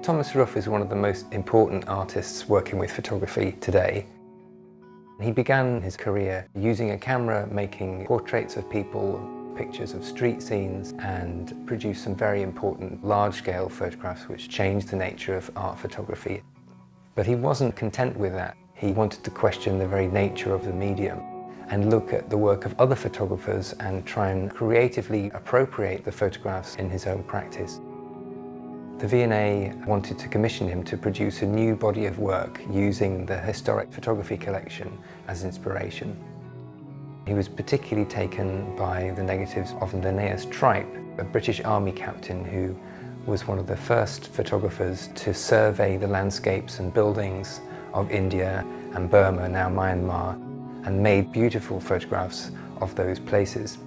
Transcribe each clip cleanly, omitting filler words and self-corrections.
Thomas Ruff is one of the most important artists working with photography today. He began his career using a camera, making portraits of people, pictures of street scenes, and produced some very important large-scale photographs which changed the nature of art photography. But he wasn't content with that. He wanted to question the very nature of the medium and look at the work of other photographers and try and creatively appropriate the photographs in his own practice. The V&A wanted to commission him to produce a new body of work using the historic photography collection as inspiration. He was particularly taken by the negatives of Linnaeus Tripe, a British Army captain who was one of the first photographers to survey the landscapes and buildings of India and Burma, now Myanmar, and made beautiful photographs of those places.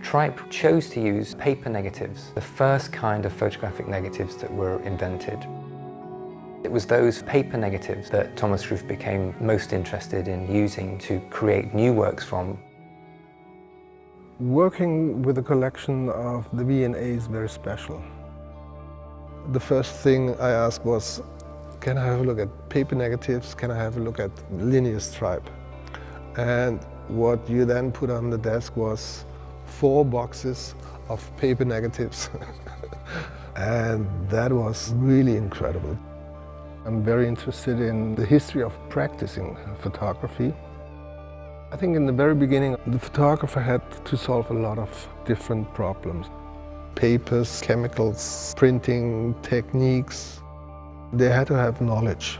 Tripe chose to use paper negatives, the first kind of photographic negatives that were invented. It was those paper negatives that Thomas Ruff became most interested in using to create new works from. Working with a collection of the V&A is very special. The first thing I asked was, can I have a look at paper negatives? Can I have a look at Linnaeus Tripe? And what you then put on the desk was 4 boxes of paper negatives. And that was really incredible. I'm very interested in the history of practicing photography. I think in the very beginning, the photographer had to solve a lot of different problems. Papers, chemicals, printing techniques. They had to have knowledge.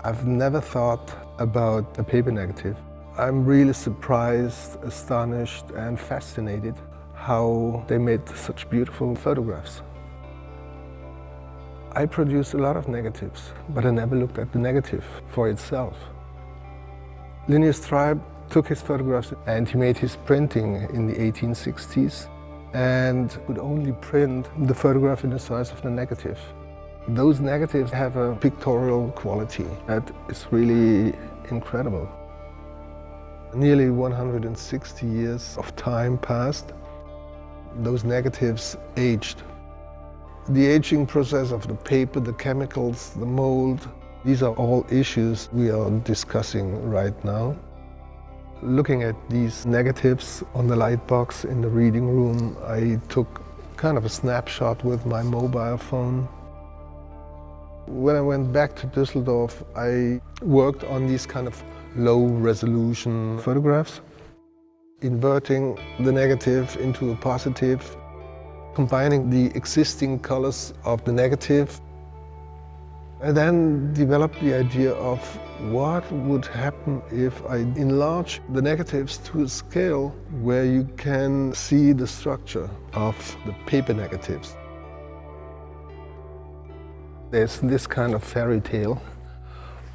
I've never thought about a paper negative. I'm really surprised, astonished, and fascinated how they made such beautiful photographs. I produced a lot of negatives, but I never looked at the negative for itself. Linnaeus Tripe took his photographs and he made his printing in the 1860s and could only print the photograph in the size of the negative. Those negatives have a pictorial quality that is really incredible. Nearly 160 years of time passed. Those negatives aged. The aging process of the paper, the chemicals, the mold, these are all issues we are discussing right now. Looking at these negatives on the light box in the reading room, I took kind of a snapshot with my mobile phone. When I went back to Düsseldorf, I worked on these kind of low-resolution photographs, inverting the negative into a positive, combining the existing colors of the negative. I then developed the idea of what would happen if I enlarge the negatives to a scale where you can see the structure of the paper negatives. There's this kind of fairy tale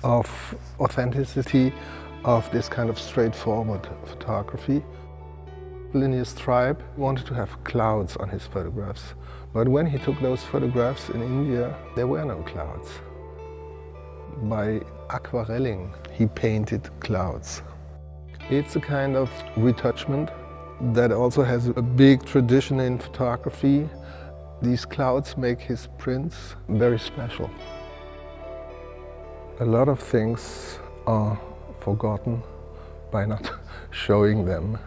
of authenticity of this kind of straightforward photography. Linnaeus Tripe wanted to have clouds on his photographs, but when he took those photographs in India, there were no clouds. By aquarelling, he painted clouds. It's a kind of retouchment that also has a big tradition in photography. These clouds make his prints very special. A lot of things are forgotten by not showing them.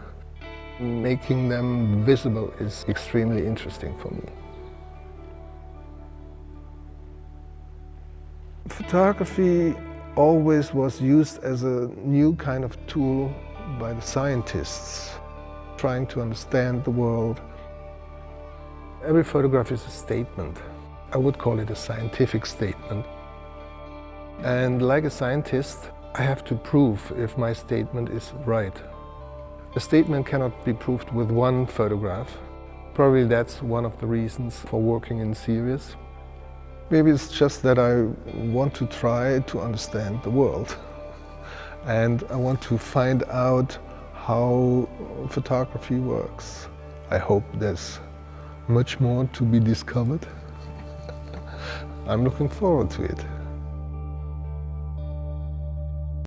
Making them visible is extremely interesting for me. Photography always was used as a new kind of tool by the scientists, trying to understand the world. Every photograph is a statement. I would call it a scientific statement. And like a scientist, I have to prove if my statement is right. A statement cannot be proved with one photograph. Probably that's one of the reasons for working in series. Maybe it's just that I want to try to understand the world. And I want to find out how photography works. I hope there's much more to be discovered. I'm looking forward to it.